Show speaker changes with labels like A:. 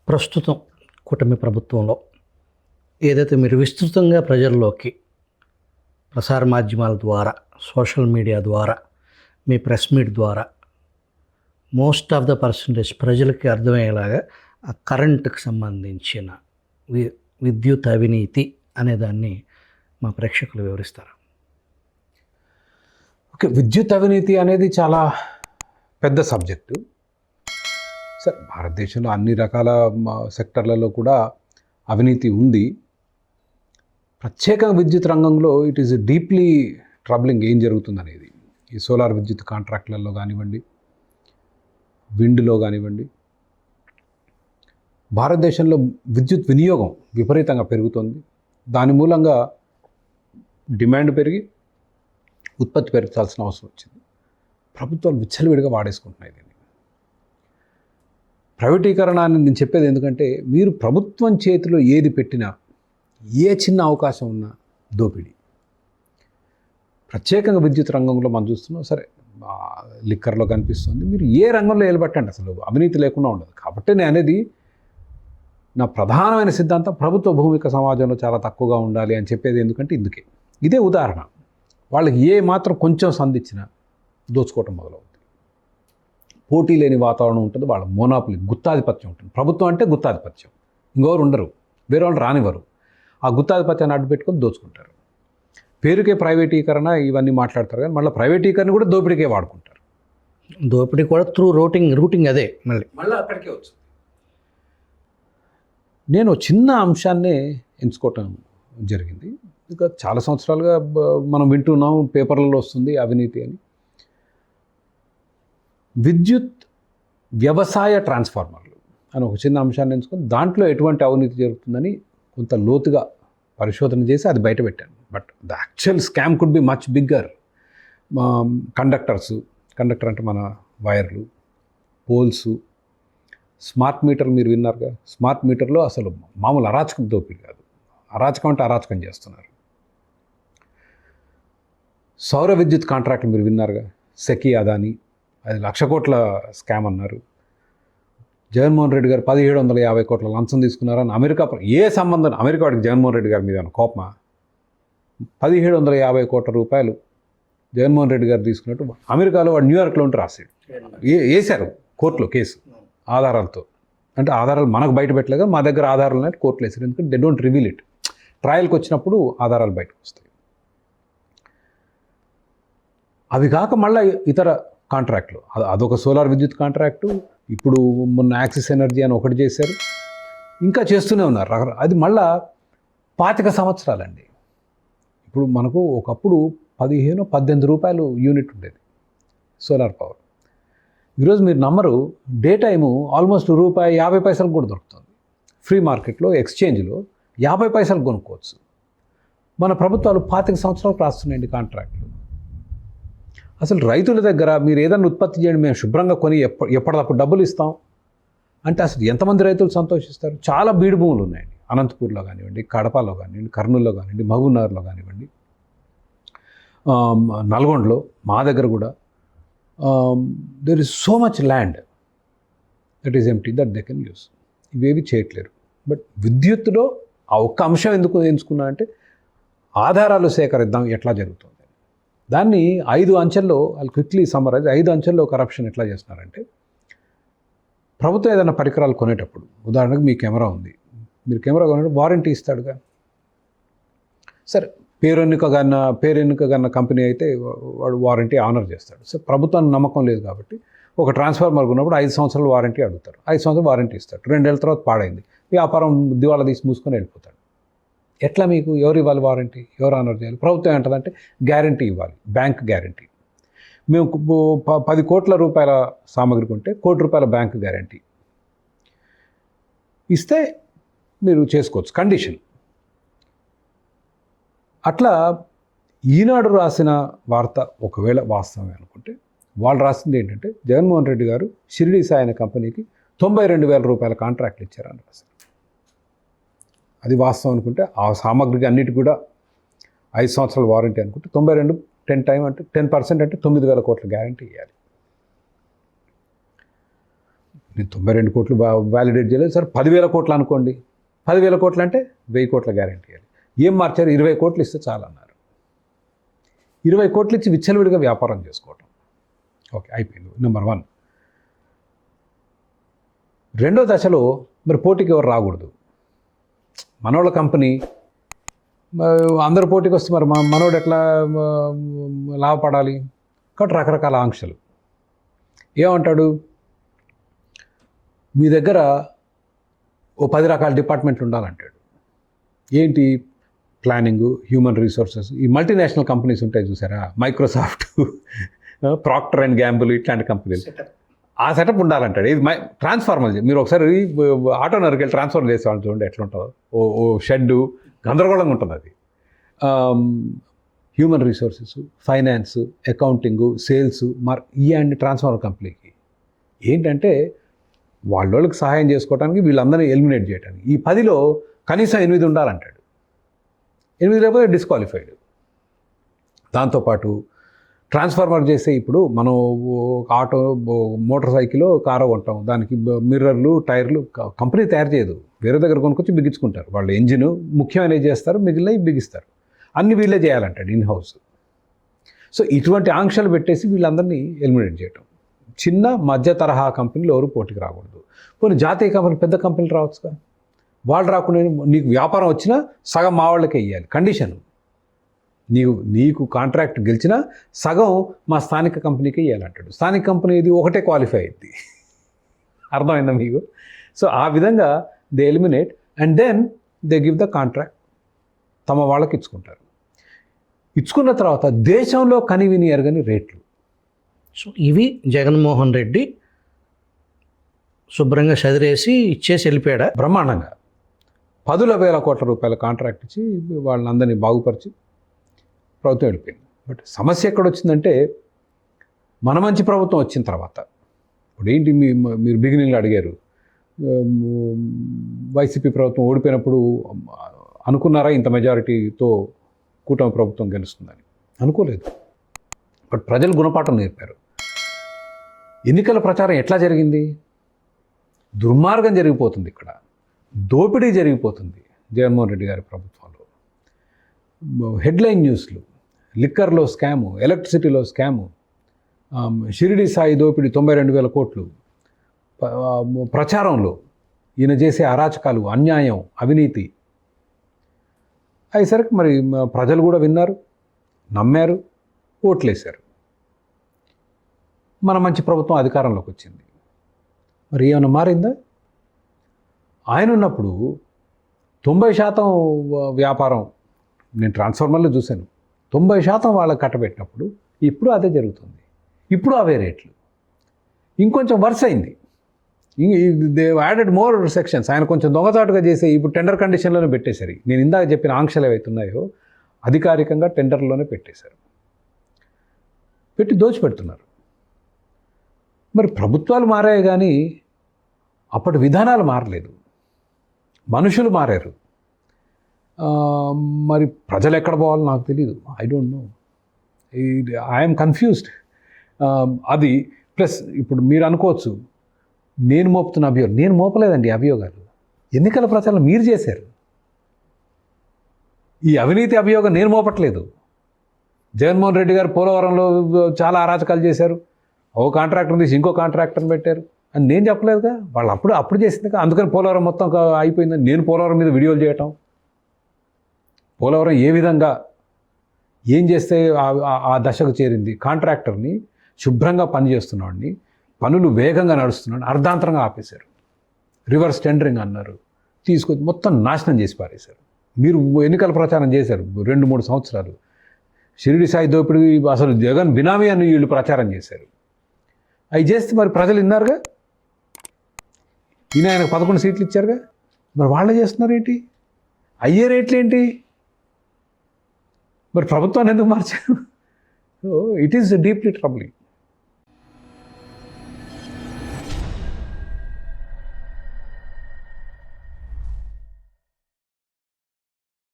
A: ప్రస్తుతం కూటమి ప్రభుత్వంలో ఏదైతే మీరు విస్తృతంగా ప్రజల్లోకి ప్రసార మాధ్యమాల ద్వారా, సోషల్ మీడియా ద్వారా, మీ ప్రెస్ మీట్ ద్వారా మోస్ట్ ఆఫ్ ద పర్సంటేజ్ ప్రజలకి అర్థమయ్యేలాగా ఆ కరెంటుకు సంబంధించిన విద్యుత్ అవినీతి అనేదాన్ని మా ప్రేక్షకులు వివరిస్తారు.
B: ఓకే, విద్యుత్ అవినీతి అనేది చాలా పెద్ద సబ్జెక్టు. సార్, భారతదేశంలో అన్ని రకాల సెక్టర్లలో కూడా అవినీతి ఉంది. ప్రత్యేకంగా విద్యుత్ రంగంలో ఇట్ ఈస్ డీప్లీ ట్రబ్లింగ్ ఏం జరుగుతుంది అనేది. ఈ సోలార్ విద్యుత్ కాంట్రాక్ట్లలో కానివ్వండి, విండ్లో కానివ్వండి, భారతదేశంలో విద్యుత్ వినియోగం విపరీతంగా పెరుగుతుంది. దాని మూలంగా డిమాండ్ పెరిగి ఉత్పత్తి పెంచాల్సిన అవసరం వచ్చింది. ప్రభుత్వాలు విచ్చలవిడిగా వాడేసుకుంటున్నాయి దీన్ని. ప్రైవేటీకరణ అని నేను చెప్పేది ఎందుకంటే, మీరు ప్రభుత్వం చేతిలో ఏది పెట్టినా, ఏ చిన్న అవకాశం ఉన్నా దోపిడీ. ప్రత్యేకంగా విద్యుత్ రంగంలో మనం చూస్తున్నాం. సరే, లిక్కర్లో కనిపిస్తుంది. మీరు ఏ రంగంలో ఏలుబట్టండి, అసలు అవినీతి లేకుండా ఉండదు. కాబట్టి నేను అనేది, నా ప్రధానమైన సిద్ధాంతం ప్రభుత్వ భూమిక సమాజంలో చాలా తక్కువగా ఉండాలి అని చెప్పేది. ఎందుకంటే ఇందుకే, ఇదే ఉదాహరణ. వాళ్ళకి ఏ మాత్రం కొంచెం సంధించినా దోచుకోవటం మొదలవుతుంది. పోటీ లేని వాతావరణం ఉంటుంది. వాళ్ళ మోనాపులి, గుత్తాధిపత్యం ఉంటుంది. ప్రభుత్వం అంటే గుత్తాధిపత్యం, ఇంకెవరు ఉండరు, వేరే వాళ్ళు రానివ్వరు. ఆ గుత్తాధిపత్యాన్ని అడ్డు పెట్టుకొని దోచుకుంటారు. పేరుకే ప్రైవేటీకరణ ఇవన్నీ మాట్లాడతారు, కానీ మళ్ళీ ప్రైవేటీకరణ కూడా దోపిడీకే వాడుకుంటారు.
A: దోపిడీ కూడా త్రూ రూటింగ్ అదే మళ్ళీ
B: అక్కడికే వచ్చింది. నేను చిన్న అంశాన్నే ఎంచుకోవటం జరిగింది. ఇంకా చాలా సంవత్సరాలుగా మనం వింటున్నాం, పేపర్లలో వస్తుంది అవినీతి అని. విద్యుత్ వ్యవసాయ ట్రాన్స్ఫార్మర్లు అని ఒక చిన్న అంశాన్ని ఎంచుకొని దాంట్లో ఎటువంటి అవినీతి జరుగుతుందని కొంత లోతుగా పరిశోధన చేసి అది బయట పెట్టాను. But the actual scam could be much bigger. Conductor అంటే మన వైర్లు, పోల్సు, స్మార్ట్ మీటర్లు మీరు విన్నారుగా. స్మార్ట్ మీటర్లో అసలు మామూలు అరాచకం దోపిడీ కాదు. అరాచకం అంటే అరాచకం చేస్తున్నారు. సౌర విద్యుత్ కాంట్రాక్ట్లు మీరు విన్నారుగా. సెకీ, అదాని, అది 1,00,000 కోట్ల స్కామ్ అన్నారు. జగన్మోహన్ రెడ్డి గారు 1,750 కోట్ల లంచం తీసుకున్నారని అమెరికా, ఏ సంబంధం అమెరికా వాడికి జగన్మోహన్ రెడ్డి గారి మీద కోపమా? 1,750 కోట్ల రూపాయలు జగన్మోహన్ రెడ్డి గారు తీసుకున్నట్టు అమెరికాలో వాడు న్యూయార్క్లో ఉంటే రాశాడు. వేశారు కోర్టులో కేసు ఆధారాలతో. అంటే ఆధారాలు మనకు బయట పెట్టలేదు, మా దగ్గర ఆధారాలు అంటే కోర్టులో వేశారు. ఎందుకంటే దే డోంట్ రివీల్ ఇట్. ట్రయల్కి వచ్చినప్పుడు ఆధారాలు బయటకు వస్తాయి. అవి కాక మళ్ళీ ఇతర కాంట్రాక్ట్లు, అదొక సోలార్ విద్యుత్ కాంట్రాక్టు. ఇప్పుడు మొన్న యాక్సిస్ ఎనర్జీ అని ఒకటి చేశారు, ఇంకా చేస్తూనే ఉన్నారు. అది మళ్ళా 25 సంవత్సరాలండి. ఇప్పుడు మనకు ఒకప్పుడు 15-18 రూపాయలు యూనిట్ ఉండేది సోలార్ పవర్. ఈరోజు మీరు నమ్మరు, డే టైము ఆల్మోస్ట్ ₹1.50 కూడా దొరుకుతుంది. ఫ్రీ మార్కెట్లో, ఎక్స్చేంజ్లో 50 పైసలు కొనుక్కోవచ్చు. మన ప్రభుత్వాలు 25 సంవత్సరాలకు రాస్తున్నాయండి కాంట్రాక్ట్లు. అసలు రైతుల దగ్గర మీరు ఏదైనా ఉత్పత్తి చేయండి, మేము శుభ్రంగా కొని ఎప్పటికప్పుడు డబ్బులు ఇస్తాం అంటే అసలు ఎంతమంది రైతులు సంతోషిస్తారు? చాలా బీడు భూములు ఉన్నాయండి. అనంతపూర్లో కానివ్వండి, కడపలో కానివ్వండి, కర్నూలులో కానివ్వండి, మహబూబ్నగర్లో కానివ్వండి, నల్గొండలో, మా దగ్గర కూడా there is so much land that is empty that they can use. ఇవేవి చేయట్లేరు. బట్ విద్యుత్తులో ఆ ఒక్క అంశం ఎందుకు ఎంచుకున్నా అంటే, ఆధారాలు సేకరిద్దాం ఎట్లా జరుగుతుంది దాన్ని 5 అంచెల్లో. వాళ్ళు క్విక్లీ సమ్మరైజ్. 5 అంచెల్లో కరప్షన్ ఎట్లా చేస్తున్నారంటే, ప్రభుత్వం ఏదైనా పరికరాలు కొనేటప్పుడు, ఉదాహరణకు మీ కెమెరా ఉంది, మీరు కెమెరా కొనేటప్పుడు వారంటీ ఇస్తాడుగా. సరే, పేరెన్నిక కన్నా కంపెనీ అయితే వాడు వారంటీ ఆనర్ చేస్తాడు. సో ప్రభుత్వానికి నమ్మకం లేదు కాబట్టి ఒక ట్రాన్స్ఫార్మర్ కొన్నప్పుడు 5 సంవత్సరాలు వారంటీ అడుగుతారు. 5 సంవత్సరాలు వారంటీ ఇస్తాడు. 2 ఏళ్ళ తర్వాత పాడైంది, వ్యాపారం దివాళా తీసి మూసుకొని వెళ్ళిపోతాడు. ఎట్లా మీకు ఎవరు ఇవ్వాలి వారంటీ? ఎవరు ఆనర్ చేయాలి? ప్రభుత్వం ఏంటంటే గ్యారంటీ ఇవ్వాలి, బ్యాంక్ గ్యారంటీ. మేము 10 కోట్ల రూపాయల సామాగ్రి కొంటే ₹1,00,00,000 బ్యాంక్ గ్యారంటీ ఇస్తే మీరు చేసుకోవచ్చు, కండిషన్. అట్లా ఈనాడు రాసిన వార్త ఒకవేళ వాస్తవమే అనుకుంటే, వాళ్ళు రాసింది ఏంటంటే, జగన్మోహన్ రెడ్డి గారు షిరిడి సాయి అనే కంపెనీకి ₹92,000 కాంట్రాక్ట్లు ఇచ్చారని రాశారు. అది వాస్తవం అనుకుంటే, ఆ సామాగ్రికి అన్నిటి కూడా 5 సంవత్సరాల వారంటీ అనుకుంటే 92 10 అంటే 10% అంటే 9,000 కోట్ల గ్యారంటీ ఇవ్వాలి. నేను 92 కోట్లు వ్యాలిడేట్ చేయలేదు సార్, 10,000 కోట్లు అనుకోండి. 10,000 కోట్లు అంటే 1,000 కోట్ల గ్యారంటీ ఇవ్వాలి. ఏం మార్చారు? 20 కోట్లు ఇస్తే చాలు అన్నారు. 20 కోట్లు ఇచ్చి విచ్చలవిడిగా వ్యాపారం చేసుకోవటం. ఓకే, అయిపోయింది. నెంబర్ 1. రెండో దశలో మరి పోటీకి ఎవరు రాకూడదు. మనోళ్ళ కంపెనీ అందరు పోటీకి వస్తే మరి మనోడు ఎట్లా లాభపడాలి? కాబట్టి రకరకాల ఆంక్షలు. ఏమంటాడు? మీ దగ్గర ఓ 10 రకాల డిపార్ట్మెంట్లు ఉండాలంటాడు. ఏంటి? Planning, human resources. ఈ మల్టీనేషనల్ కంపెనీస్ ఉంటాయి చూసారా, మైక్రోసాఫ్ట్, ప్రాక్టర్ అండ్ గ్యాంబుల్, ఇట్లాంటి కంపెనీలు. ఆ సెటప్ ఉండాలంటాడు. ఇది ట్రాన్స్ఫార్మర్. మీరు ఒకసారి ఆటో నరికి ట్రాన్స్ఫార్మర్ చేసేవాళ్ళు చూడండి ఎట్లా ఉంటుందో. ఓ షెడ్డు గందరగోళంగా ఉంటుంది అది. హ్యూమన్ రిసోర్సెస్, ఫైనాన్స్, అకౌంటింగు, సేల్స్, ఈ అండ్ ట్రాన్స్ఫార్మర్ కంపెనీకి ఏంటంటే వాళ్ళకి సహాయం చేసుకోవడానికి, వీళ్ళందరినీ ఎలిమినేట్ చేయడానికి. ఈ 10లో కనీసం 8 ఉండాలంటాడు. 8 లేకపోతే డిస్క్వాలిఫైడ్. దాంతోపాటు ట్రాన్స్ఫార్మర్ చేసే, ఇప్పుడు మనం ఆటో, మోటార్ సైకిల్, కారు కొంటాం, దానికి మిర్రర్లు, టైర్లు కంపెనీ తయారు చేయదు, వేరే దగ్గర కొనుక్కొచ్చి బిగించుకుంటారు. వాళ్ళు ఇంజిన్ ముఖ్యమైనవి చేస్తారు, మిగిలినవి బిగిస్తారు. అన్ని వీళ్ళే చేయాలంటాడు, ఇన్ హౌస్. సో ఇటువంటి ఆంక్షలు పెట్టేసి వీళ్ళందరినీ ఎలిమినేట్ చేయటం. చిన్న మధ్య తరహా కంపెనీలు ఎవరు పోటీకి రాకూడదు. కొన్ని జాతీయ కంపెనీ, పెద్ద కంపెనీలు రావచ్చుగా. వాళ్ళు రాకుండా నీకు వ్యాపారం వచ్చినా సగం మా వాళ్ళకే ఇవ్వాలి కండిషన్. నీకు కాంట్రాక్ట్ గెలిచినా సగం మా స్థానిక కంపెనీకి ఇవ్వాలంటాడు. స్థానిక కంపెనీ ఇది ఒకటే క్వాలిఫై అయింది. అర్థమైందా మీకు? సో ఆ విధంగా they eliminate and then they give the contract. తమ వాళ్ళకి ఇచ్చుకుంటారు. ఇచ్చుకున్న తర్వాత దేశంలో కనివిని ఎరగని రేట్లు.
A: సో ఇవి జగన్మోహన్ రెడ్డి శుభ్రంగా చదిరేసి ఇచ్చేసి వెళ్ళిపోయాడా?
B: బ్రహ్మాండంగా 10,000 కోట్ల రూపాయల కాంట్రాక్ట్ ఇచ్చి వాళ్ళందరినీ బాగుపరిచి ప్రభుత్వం వెళ్ళిపోయింది. బట్ సమస్య ఎక్కడొచ్చిందంటే, మన మంచి ప్రభుత్వం వచ్చిన తర్వాత ఇప్పుడు ఏంటి, మీరు బిగినింగ్లో అడిగారు, వైసీపీ ప్రభుత్వం ఓడిపోయినప్పుడు అనుకున్నారా ఇంత మెజారిటీతో కూటమి ప్రభుత్వం గెలుస్తుందని? అనుకోలేదు. బట్ ప్రజలు గుణపాఠం నేర్పారు. ఎన్నికల ప్రచారం ఎట్లా జరిగింది? దుర్మార్గం జరిగిపోతుంది, ఇక్కడ దోపిడీ జరిగిపోతుంది జగన్మోహన్ రెడ్డి గారి ప్రభుత్వంలో. హెడ్లైన్ న్యూస్లు, లిక్కర్లో స్కాము, ఎలక్ట్రిసిటీలో స్కాము, షిరిడి సాయి దోపిడీ 92,000 కోట్లు, ప్రచారంలో ఈయన చేసే అరాచకాలు, అన్యాయం, అవినీతి అయ్యేసరికి మరి ప్రజలు కూడా విన్నారు, నమ్మారు, ఓట్లేశారు. మన మంచి ప్రభుత్వం అధికారంలోకి వచ్చింది. మరి ఏమైనా మారిందా? ఆయన ఉన్నప్పుడు 90% వ్యాపారం, నేను ట్రాన్స్ఫార్మర్లో చూశాను, 90% వాళ్ళకి కట్టబెట్టినప్పుడు ఇప్పుడు అదే జరుగుతుంది. ఇప్పుడు అవే రేట్లు. ఇంకొంచెం వర్స్ అయింది. They added more sections. ఆయన కొంచెం దొంగచాటుగా చేసే ఇప్పుడు టెండర్ కండిషన్లోనే పెట్టేశారు. నేను ఇందాక చెప్పిన ఆంక్షలు ఏవైతున్నాయో అధికారికంగా టెండర్లోనే పెట్టేశారు. పెట్టి దోచిపెడుతున్నారు. మరి ప్రభుత్వాలు మారాయి కానీ అప్పటి విధానాలు మారలేదు, మనుషులు మారారు. మరి ప్రజలు ఎక్కడ పోవాలో నాకు తెలియదు. I don't know, I'm confused. అది ప్లస్ ఇప్పుడు మీరు అనుకోవచ్చు నేను మోపుతున్న అభియోగం. నేను మోపలేదండి అభియోగాలు. ఎన్నికల ప్రచారం మీరు చేశారు. ఈ అవినీతి అభియోగం నేను మోపట్లేదు. జగన్మోహన్ రెడ్డి గారు పోలవరంలో చాలా అరాచకాలు చేశారు, ఓ కాంట్రాక్టర్ని తీసి ఇంకో కాంట్రాక్టర్ని పెట్టారు అని నేను చెప్పలేదుగా. వాళ్ళు అప్పుడు చేసిందిగా. అందుకని పోలవరం మొత్తం అయిపోయిందని నేను పోలవరం మీద వీడియోలు చేయటం, పోలవరం ఏ విధంగా ఏం చేస్తే ఆ దశకు చేరింది, కాంట్రాక్టర్ని శుభ్రంగా పనిచేస్తున్నాడిని, పనులు వేగంగా నడుస్తున్నాడు అర్ధాంతరంగా ఆపేశారు. రివర్స్ టెండరింగ్ అన్నారు, తీసుకొచ్చి మొత్తం నాశనం చేసి పారేశారు. మీరు ఎన్నికల ప్రచారం చేశారు 2-3 సంవత్సరాలు. షిరిడి సాయి దోపిడీ అసలు జగన్ బినామీ అని వీళ్ళు ప్రచారం చేశారు. అవి చేస్తే మరి ప్రజలు విన్నారుగా. ఈయన ఆయనకు 11 సీట్లు ఇచ్చారుగా. మరి వాళ్ళే చేస్తున్నారు ఏంటి? అయ్యే రేట్లు ఏంటి? మరి ప్రభుత్వాన్ని ఎందుకు మార్చారు? It is deeply troubling.